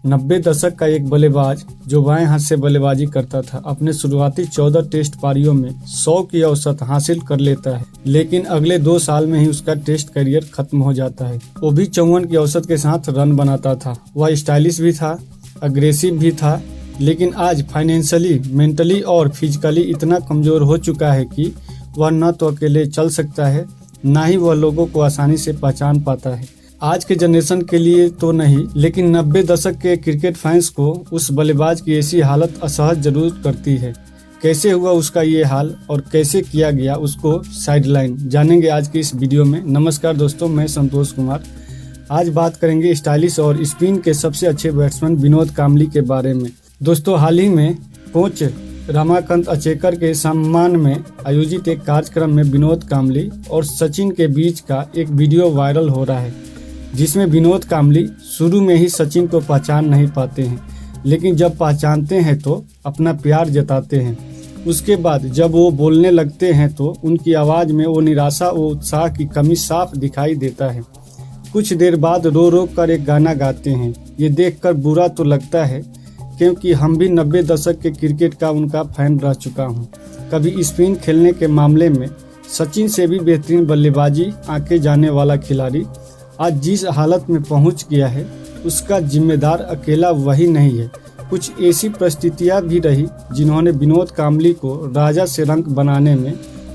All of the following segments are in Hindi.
90 दशक का एक बल्लेबाज जो बाएं हाथ से बल्लेबाजी करता था अपने शुरुआती 14 टेस्ट पारियों में 100 की औसत हासिल कर लेता है, लेकिन अगले 2 साल में ही उसका टेस्ट करियर खत्म हो जाता है। वो भी 54 की औसत के साथ रन बनाता था। वह स्टाइलिश भी था, अग्रेसिव भी था, लेकिन आज फाइनेंशियली, मेंटली और फिजिकली इतना कमजोर हो चुका है कि वह न तो अकेले चल सकता है, न ही वह लोगों को आसानी से पहचान पाता है। आज के जनरेशन के लिए तो नहीं, लेकिन 90 दशक के क्रिकेट फैंस को उस बल्लेबाज की ऐसी हालत असहज जरूर करती है। कैसे हुआ उसका ये हाल और कैसे किया गया उसको साइडलाइन, जानेंगे आज की इस वीडियो में। नमस्कार दोस्तों, मैं संतोष कुमार। आज बात करेंगे स्टाइलिश और स्पिन के सबसे अच्छे बैट्समैन विनोद कांबली के बारे में। दोस्तों, हाल ही में कोच रमाकांत अचेकर के सम्मान में आयोजित एक कार्यक्रम में विनोद कांबली और सचिन के बीच का एक वीडियो वायरल हो रहा है, जिसमें विनोद कांबली शुरू में ही सचिन को पहचान नहीं पाते हैं, लेकिन जब पहचानते हैं तो अपना प्यार जताते हैं। उसके बाद जब वो बोलने लगते हैं तो उनकी आवाज़ में वो निराशा, वो उत्साह की कमी साफ दिखाई देता है। कुछ देर बाद रो रो कर एक गाना गाते हैं। ये देखकर बुरा तो लगता है, क्योंकि हम भी 90 दशक के क्रिकेट का उनका फैन रह चुका हूँ। कभी स्पिन खेलने के मामले में सचिन से भी बेहतरीन बल्लेबाजी आंके जाने वाला खिलाड़ी आज जिस हालत में पहुंच गया है, उसका जिम्मेदार अकेला वही नहीं है। कुछ ऐसी परिस्थितियां भी रही जिन्होंने विनोद कांबली को राजा से रंक बनाने में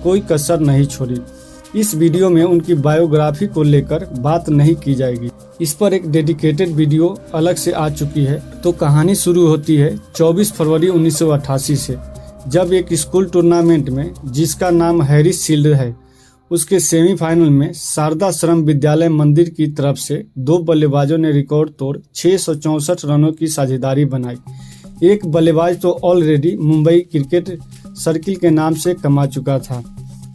कोई कसर नहीं छोड़ी। इस वीडियो में उनकी बायोग्राफी को लेकर बात नहीं की जाएगी, इस पर एक डेडिकेटेड वीडियो अलग से आ चुकी है। तो कहानी शुरू होती है 24 फरवरी 1988 से, जब एक स्कूल टूर्नामेंट में, जिसका नाम हैरिस शील्ड है, उसके सेमीफाइनल में शारदाश्रम विद्यालय मंदिर की तरफ से 2 बल्लेबाजों ने रिकॉर्ड तोड़ 664 रनों की साझेदारी बनाई। एक बल्लेबाज तो ऑलरेडी मुंबई क्रिकेट सर्किल के नाम से कमा चुका था,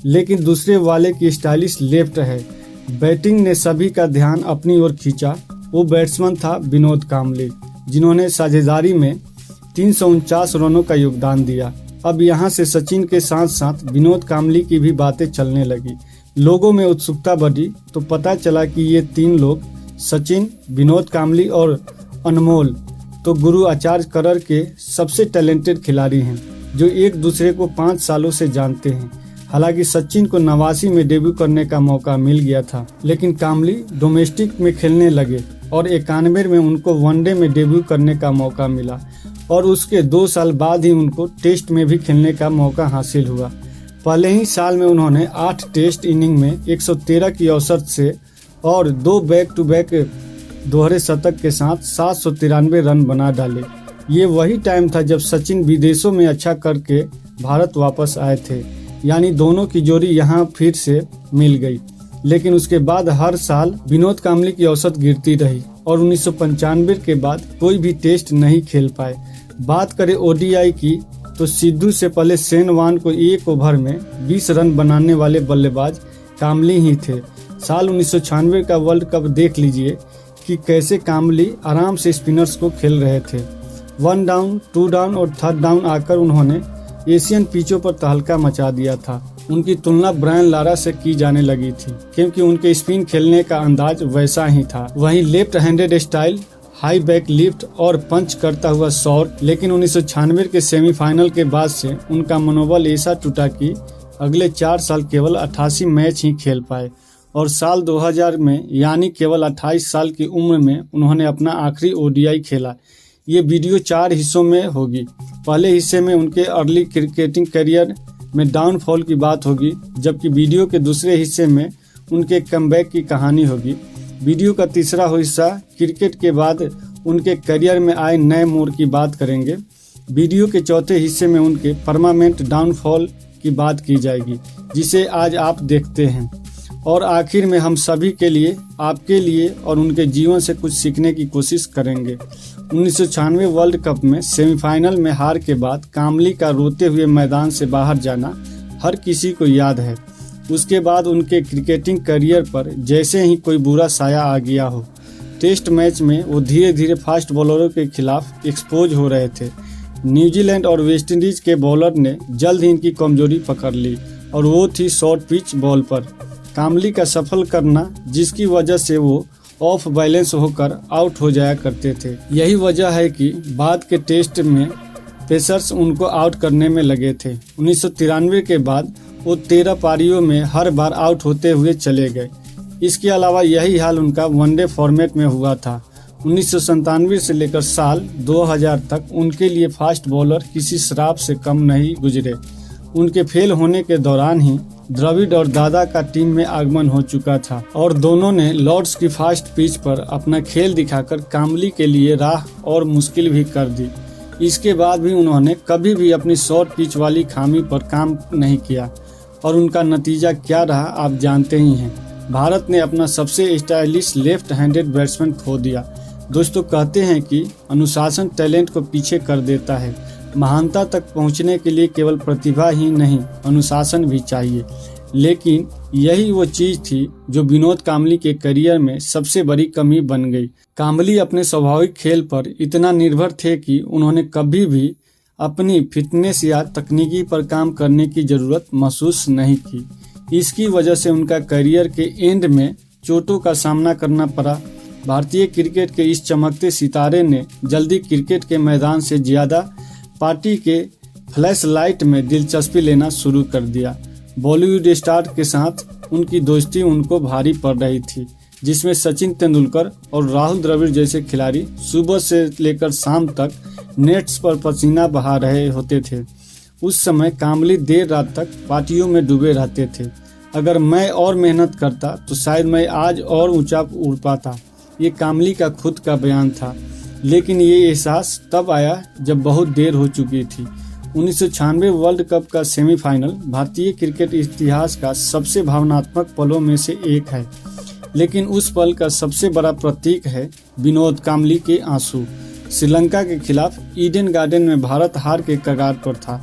लेकिन दूसरे वाले की स्टाइलिश लेफ्ट है बैटिंग ने सभी का ध्यान अपनी ओर खींचा। वो बैट्समैन था विनोद कांबली, जिन्होंने साझेदारी में 349 रनों का योगदान दिया। अब यहाँ से सचिन के साथ साथ विनोद कांबली की भी बातें चलने लगी। लोगों में उत्सुकता बढ़ी तो पता चला कि ये 3 लोग, सचिन, विनोद कांबली और अनमोल, तो गुरु आचार्य करर के सबसे टैलेंटेड खिलाड़ी हैं, जो एक दूसरे को 5 सालों से जानते हैं। हालांकि सचिन को 89 में डेब्यू करने का मौका मिल गया था, लेकिन कांबली डोमेस्टिक में खेलने लगे और 91 में उनको वनडे में डेब्यू करने का मौका मिला और उसके 2 साल बाद ही उनको टेस्ट में भी खेलने का मौका हासिल हुआ। पहले ही साल में उन्होंने 8 टेस्ट इनिंग में 113 की औसत से और 2 बैक टू बैक दोहरे शतक के साथ 793 रन बना डाले। ये वही टाइम था जब सचिन विदेशों में अच्छा करके भारत वापस आए थे, यानी दोनों की जोड़ी यहाँ फिर से मिल गई। लेकिन उसके बाद हर साल विनोद कांबली की औसत गिरती रही और 1995 के बाद कोई भी टेस्ट नहीं खेल पाए। बात करें ओडीआई की, तो सिद्धू से पहले शेन वॉर्न को एक ओवर में 20 रन बनाने वाले बल्लेबाज कांबली ही थे। साल 1996 का वर्ल्ड कप देख लीजिए कि कैसे कांबली आराम से स्पिनर्स को खेल रहे थे। 1 डाउन, 2 डाउन और 3rd डाउन आकर उन्होंने एशियन पिचों पर तहलका मचा दिया था। उनकी तुलना ब्रायन लारा से की जाने लगी थी, क्योंकि उनके स्पिन खेलने का अंदाज वैसा ही था। वहीं left handed style, high back lift और पंच करता हुआ शॉट। लेकिन 1996 के सेमीफाइनल के बाद से उनका मनोबल ऐसा टूटा कि अगले 4 साल केवल 88 मैच ही खेल पाए और साल 2000 में, यानी केवल 28 साल की उम्र में, उन्होंने अपना आखिरी ओडीआई खेला। ये वीडियो 4 हिस्सों में होगी। पहले हिस्से में उनके अर्ली क्रिकेटिंग करियर में डाउनफॉल की बात होगी, जबकि वीडियो के दूसरे हिस्से में उनके कमबैक की कहानी होगी। वीडियो का तीसरा हिस्सा क्रिकेट के बाद उनके करियर में आए नए मोड़ की बात करेंगे। वीडियो के चौथे हिस्से में उनके परमानेंट डाउनफॉल की बात की जाएगी, जिसे आज आप देखते हैं। और आखिर में हम सभी के लिए, आपके लिए और उनके जीवन से कुछ सीखने की कोशिश करेंगे। 1996 वर्ल्ड कप में सेमीफाइनल में हार के बाद कांबली का रोते हुए मैदान से बाहर जाना हर किसी को याद है। उसके बाद उनके क्रिकेटिंग करियर पर जैसे ही कोई बुरा साया आ गया हो। टेस्ट मैच में वो धीरे धीरे फास्ट बॉलरों के खिलाफ एक्सपोज हो रहे थे। न्यूजीलैंड और वेस्टइंडीज के बॉलर ने जल्द ही इनकी कमजोरी पकड़ ली और वो थी शॉर्ट पिच बॉल पर कांबली का सफल करना, जिसकी वजह से वो ऑफ बैलेंस होकर आउट हो जाया करते थे। यही वजह है कि बाद के टेस्ट में पेसर्स उनको आउट करने में लगे थे। 1993 के बाद वो 13 पारियों में हर बार आउट होते हुए चले गए। इसके अलावा यही हाल उनका वनडे फॉर्मेट में हुआ था। 1997 से लेकर साल 2000 तक उनके लिए फास्ट बॉलर किसी श्राप से कम नहीं गुजरे। उनके फेल होने के दौरान ही द्रविड़ और दादा का टीम में आगमन हो चुका था और दोनों ने लॉर्ड्स की फास्ट पिच पर अपना खेल दिखाकर काम्बली के लिए राह और मुश्किल भी कर दी। इसके बाद भी उन्होंने कभी भी अपनी शॉर्ट पिच वाली खामी पर काम नहीं किया और उनका नतीजा क्या रहा आप जानते ही हैं। भारत ने अपना सबसे स्टाइलिश लेफ्ट हैंडेड बैट्समैन खो दिया। दोस्तों, कहते हैं कि अनुशासन टैलेंट को पीछे कर देता है। महानता तक पहुंचने के लिए केवल प्रतिभा ही नहीं, अनुशासन भी चाहिए। लेकिन यही वो चीज थी जो विनोद काम्बली के करियर में सबसे बड़ी कमी बन गई। काम्बली अपने स्वाभाविक खेल पर इतना निर्भर थे कि उन्होंने कभी भी अपनी फिटनेस या तकनीकी पर काम करने की जरूरत महसूस नहीं की। इसकी वजह से उनका करियर के एंड में चोटों का सामना करना पड़ा। भारतीय क्रिकेट के इस चमकते सितारे ने जल्दी क्रिकेट के मैदान से ज्यादा पार्टी के फ्लैश लाइट में दिलचस्पी लेना शुरू कर दिया। बॉलीवुड स्टार के साथ उनकी दोस्ती उनको भारी पड़ रही थी, जिसमें सचिन तेंदुलकर और राहुल द्रविड़ जैसे खिलाड़ी सुबह से लेकर शाम तक नेट्स पर पसीना बहा रहे होते थे। उस समय काम्बली देर रात तक पार्टियों में डूबे रहते थे। अगर मैं और मेहनत करता तो शायद मैं आज और ऊंचा उड़ पाता, ये काम्बली का खुद का बयान था। लेकिन ये एहसास तब आया जब बहुत देर हो चुकी थी। 1996 वर्ल्ड कप का सेमीफाइनल भारतीय क्रिकेट इतिहास का सबसे भावनात्मक पलों में से एक है, लेकिन उस पल का सबसे बड़ा प्रतीक है विनोद काम्बली के आंसू। श्रीलंका के खिलाफ ईडन गार्डन में भारत हार के कगार पर था।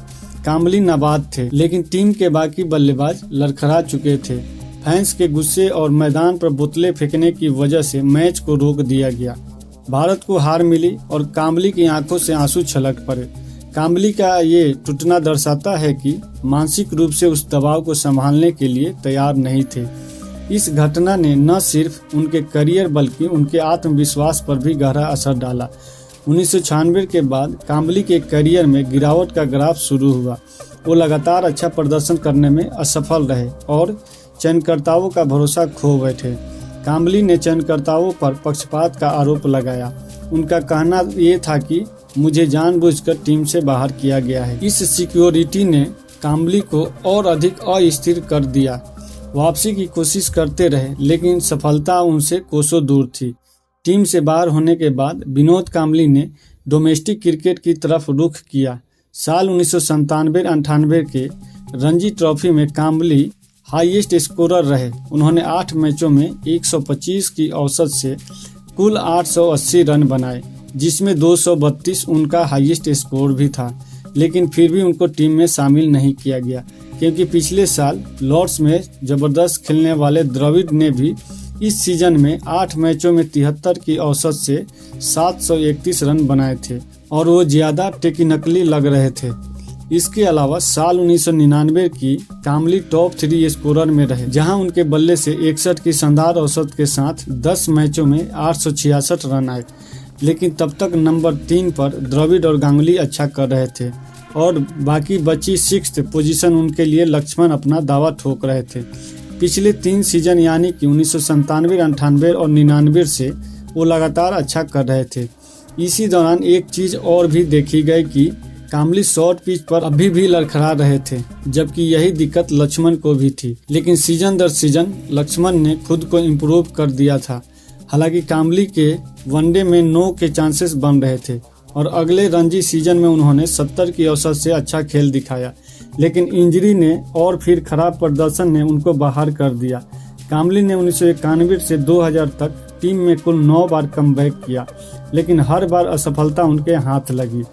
काम्बली नाबाद थे, लेकिन टीम के बाकी बल्लेबाज लड़खड़ा चुके थे। फैंस के गुस्से और मैदान पर बोतलें फेंकने की वजह से मैच को रोक दिया गया। भारत को हार मिली और काम्बली की आंखों से आंसू छलक पड़े। काम्बली का ये टूटना दर्शाता है कि मानसिक रूप से उस दबाव को संभालने के लिए तैयार नहीं थे। इस घटना ने न सिर्फ उनके करियर बल्कि उनके आत्मविश्वास पर भी गहरा असर डाला। 1996 के बाद काम्बली के करियर में गिरावट का ग्राफ शुरू हुआ। वो लगातार अच्छा प्रदर्शन करने में असफल रहे और चयनकर्ताओं का भरोसा खो बैठे। काम्बली ने चयनकर्ताओं पर पक्षपात का आरोप लगाया। उनका कहना ये था कि मुझे जानबूझकर टीम से बाहर किया गया है। इस सिक्योरिटी ने काम्बली को और अधिक अस्थिर कर दिया। वापसी की कोशिश करते रहे, लेकिन सफलता उनसे कोसों दूर थी। टीम से बाहर होने के बाद विनोद काम्बली ने डोमेस्टिक क्रिकेट की तरफ रुख किया। साल 1997-98 के रणजी ट्रॉफी में काम्बली हाईएस्ट स्कोरर रहे। उन्होंने 8 मैचों में 125 की औसत से कुल 880 रन बनाए, जिसमें 232 उनका हाईएस्ट स्कोर भी था। लेकिन फिर भी उनको टीम में शामिल नहीं किया गया, क्योंकि पिछले साल लॉर्ड्स में जबरदस्त खेलने वाले द्रविड़ ने भी इस सीजन में 8 मैचों में 73 की औसत से 731 रन बनाए थे और वो ज्यादा टेक्निकली लग रहे थे। इसके अलावा साल 1999 की काम्बली टॉप 3 स्कोरर में रहे, जहां उनके बल्ले से 61 की शानदार औसत के साथ 10 मैचों में 866 रन आए। लेकिन तब तक नंबर 3 पर द्रविड़ और गांगुली अच्छा कर रहे थे और बाकी बची 6th पोजीशन उनके लिए लक्ष्मण अपना दावा ठोक रहे थे। पिछले 3 सीजन यानी कि 1997, 98 और 99 से वो लगातार अच्छा कर रहे थे। इसी दौरान एक चीज और भी देखी गई कि काम्बली शॉर्ट पिच पर अभी भी लड़खड़ा रहे थे, जबकि यही दिक्कत लक्ष्मण को भी थी। लेकिन सीजन दर सीजन लक्ष्मण ने खुद को इम्प्रूव कर दिया था। हालांकि काम्बली के वनडे में 9 के चांसेस बन रहे थे और अगले रणजी सीजन में उन्होंने 70 की औसत से अच्छा खेल दिखाया, लेकिन इंजरी ने और फिर खराब प्रदर्शन ने उनको बाहर कर दिया। काम्बली ने 1991 से 2000 तक टीम में कुल 9 बार कमबैक किया, लेकिन हर बार असफलता उनके हाथ लगी।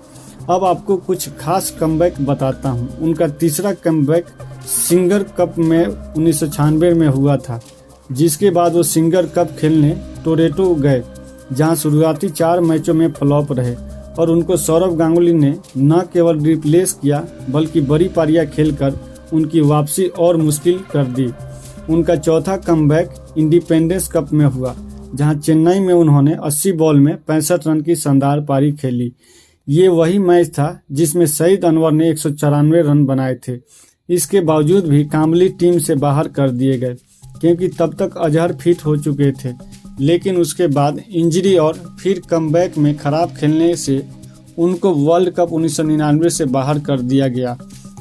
अब आपको कुछ खास कमबैक बताता हूं। उनका तीसरा कमबैक सिंगर कप में 1996 में हुआ था, जिसके बाद वो सिंगर कप खेलने टोरंटो गए, जहां शुरुआती 4 मैचों में फ्लॉप रहे और उनको सौरव गांगुली ने न केवल रिप्लेस किया बल्कि बड़ी पारियां खेलकर उनकी वापसी और मुश्किल कर दी। उनका चौथा कमबैक इंडिपेंडेंस कप में हुआ, जहां चेन्नई में उन्होंने 80 बॉल में 65 रन की शानदार पारी खेली। ये वही मैच था जिसमें सईद अनवर ने 194 रन बनाए थे। इसके बावजूद भी कामली टीम से बाहर कर दिए गए क्योंकि तब तक अजहर फिट हो चुके थे, लेकिन उसके बाद इंजरी और फिर कमबैक में खराब खेलने से उनको वर्ल्ड कप 1999 से बाहर कर दिया गया।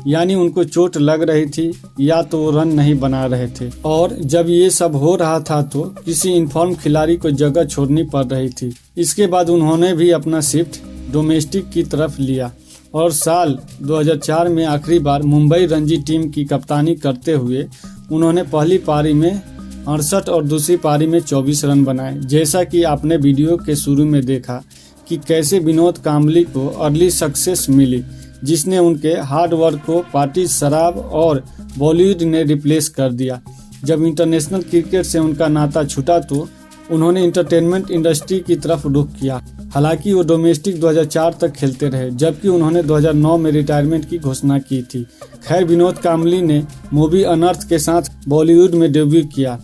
यानी उनको चोट लग रही थी या तो वो रन नहीं बना रहे थे, और जब ये सब हो रहा था तो किसी इन्फॉर्म खिलाड़ी को जगह छोड़नी पड़ रही थी। इसके बाद उन्होंने भी अपना शिफ्ट डोमेस्टिक की तरफ लिया और साल 2004 में आखिरी बार मुंबई रणजी टीम की कप्तानी करते हुए उन्होंने पहली पारी में 68 और दूसरी पारी में 24 रन बनाए। जैसा कि आपने वीडियो के शुरू में देखा कि कैसे विनोद कांबली को अर्ली सक्सेस मिली, जिसने उनके हार्ड वर्क को पार्टी, शराब और बॉलीवुड ने रिप्लेस कर दिया। जब इंटरनेशनल क्रिकेट से उनका नाता छूटा तो उन्होंने इंटरटेनमेंट इंडस्ट्री की तरफ रुख किया। हालांकि वो डोमेस्टिक 2004 तक खेलते रहे, जबकि उन्होंने 2009 में रिटायरमेंट की घोषणा की थी। खैर, विनोद कांबली ने मूवी अनर्थ के साथ बॉलीवुड में डेब्यू किया,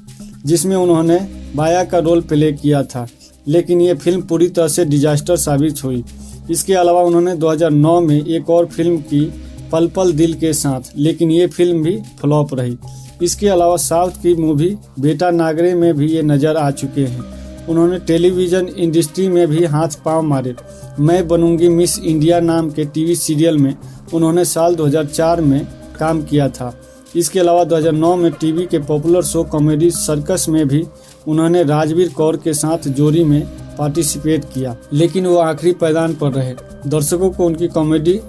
जिसमें उन्होंने बाया का रोल प्ले किया था, लेकिन ये फिल्म पूरी तरह से डिजास्टर साबित हुई। इसके अलावा उन्होंने 2009 में एक और फिल्म की पल पल दिल के साथ, लेकिन ये फिल्म भी फ्लॉप रही। इसके अलावा साउथ की मूवी बेटा नागरे में भी ये नजर आ चुके हैं। उन्होंने टेलीविजन इंडस्ट्री में भी हाथ पांव मारे। मैं बनूंगी मिस इंडिया नाम के टीवी सीरियल में उन्होंने साल 2004 में काम किया था। इसके अलावा 2009 में टीवी के पॉपुलर शो कॉमेडी सर्कस में भी उन्होंने राजवीर कौर के साथ जोड़ी में पार्टिसिपेट किया, लेकिन वो आखिरी पायदान पर रहे। दर्शकों को उनकी कॉमेडी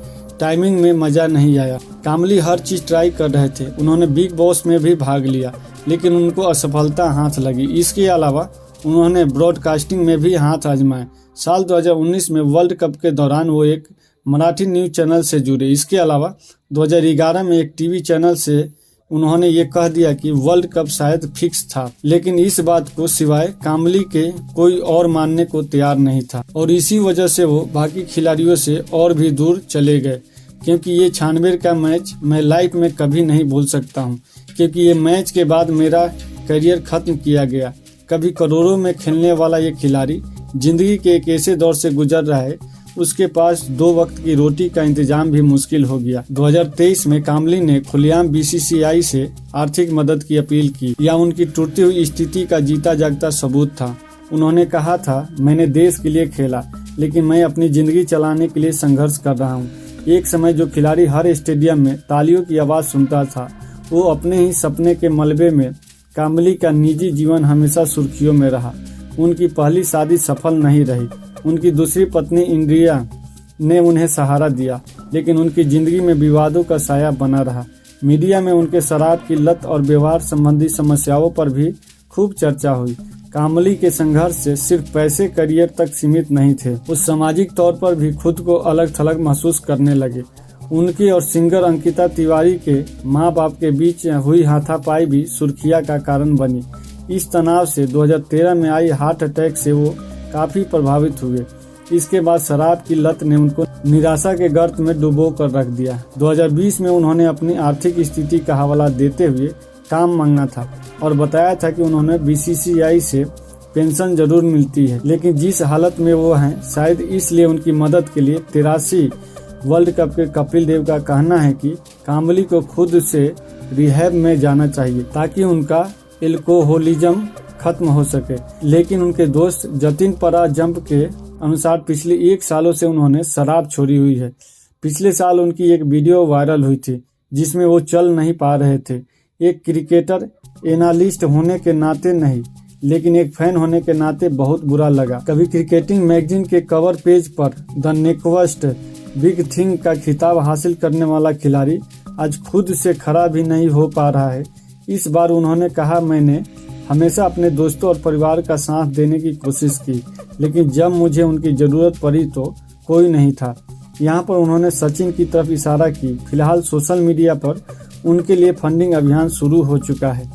टाइमिंग में मजा नहीं आया। कामली हर चीज ट्राई कर रहे थे। उन्होंने बिग बॉस में भी भाग लिया, लेकिन उनको असफलता हाथ लगी। इसके अलावा उन्होंने ब्रॉडकास्टिंग में भी हाथ आजमाए। साल 2019 में वर्ल्ड कप के दौरान वो एक मराठी न्यूज चैनल से जुड़े। इसके अलावा 2011 में एक टीवी चैनल से उन्होंने ये कह दिया कि वर्ल्ड कप शायद फिक्स था, लेकिन इस बात को सिवाय कामली के कोई और मानने को तैयार नहीं था, और इसी वजह से वो बाकी खिलाड़ियों से और भी दूर चले गए। क्योंकि ये 96 का मैच मैं लाइफ में कभी नहीं भूल सकता हूँ, क्योंकि ये मैच के बाद मेरा करियर खत्म किया गया। कभी करोड़ों में खेलने वाला ये खिलाड़ी जिंदगी के एक ऐसे दौर से गुजर रहा है, उसके पास 2 वक्त की रोटी का इंतजाम भी मुश्किल हो गया। 2023 में कामली ने खुलेआम बीसीसीआई से आर्थिक मदद की अपील की, या उनकी टूटती हुई स्थिति का जीता जागता सबूत था। उन्होंने कहा था, मैंने देश के लिए खेला, लेकिन मैं अपनी जिंदगी चलाने के लिए संघर्ष कर रहा हूँ। एक समय जो खिलाड़ी हर स्टेडियम में तालियों की आवाज सुनता था, वो अपने ही सपने के मलबे में। कामली का निजी जीवन हमेशा सुर्खियों में रहा। उनकी पहली शादी सफल नहीं रही। उनकी दूसरी पत्नी इंद्रिया ने उन्हें सहारा दिया, लेकिन उनकी जिंदगी में विवादों का साया बना रहा। मीडिया में उनके शराब की लत और व्यवहार संबंधी समस्याओं पर भी खूब चर्चा हुई। कामली के संघर्ष से सिर्फ पैसे करियर तक सीमित नहीं थे, वो सामाजिक तौर पर भी खुद को अलग थलग महसूस करने लगे। उनकी और सिंगर अंकिता तिवारी के माँ बाप के बीच हुई हाथापाई भी सुर्खियां का कारण बनी। इस तनाव से 2013 में आई हार्ट अटैक से वो काफी प्रभावित हुए। इसके बाद शराब की लत ने उनको निराशा के गर्त में डुबो कर रख दिया। 2020 में उन्होंने अपनी आर्थिक स्थिति का हवाला देते हुए काम मांगा था और बताया था कि उन्होंने बीसीसीआई से पेंशन जरूर मिलती है, लेकिन जिस हालत में वो हैं, शायद इसलिए उनकी मदद के लिए 83 वर्ल्ड कप के कपिल देव का कहना है कि कामली को खुद से रिहैब में जाना चाहिए ताकि उनका एल्कोहलिज्म खत्म हो सके। लेकिन उनके दोस्त जतिन पराजंप के अनुसार पिछले 1 सालों से उन्होंने शराब छोड़ी हुई है। पिछले साल उनकी एक वीडियो वायरल हुई थी जिसमें वो चल नहीं पा रहे थे। एक क्रिकेटर एनालिस्ट होने के नाते नहीं, लेकिन एक फैन होने के नाते बहुत बुरा लगा। कभी क्रिकेटिंग मैगजीन के कवर पेज पर द नेक्स्ट बिग थिंग का खिताब हासिल करने वाला खिलाड़ी आज खुद से खड़ा भी नहीं हो पा रहा है। इस बार उन्होंने कहा, मैंने हमेशा अपने दोस्तों और परिवार का साथ देने की कोशिश की, लेकिन जब मुझे उनकी जरूरत पड़ी तो कोई नहीं था। यहाँ पर उन्होंने सचिन की तरफ इशारा की। फिलहाल सोशल मीडिया पर उनके लिए फंडिंग अभियान शुरू हो चुका है।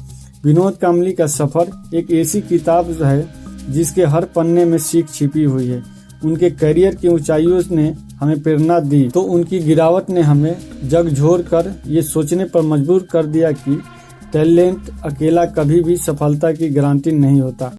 विनोद कांबली का सफर एक ऐसी किताब है जिसके हर पन्ने में सीख छिपी हुई है। उनके करियर की ऊंचाइयों ने हमें प्रेरणा दी तो उनकी गिरावट ने हमें झकझोर कर ये सोचने पर मजबूर कर दिया कि टैलेंट अकेला कभी भी सफलता की गारंटी नहीं होता।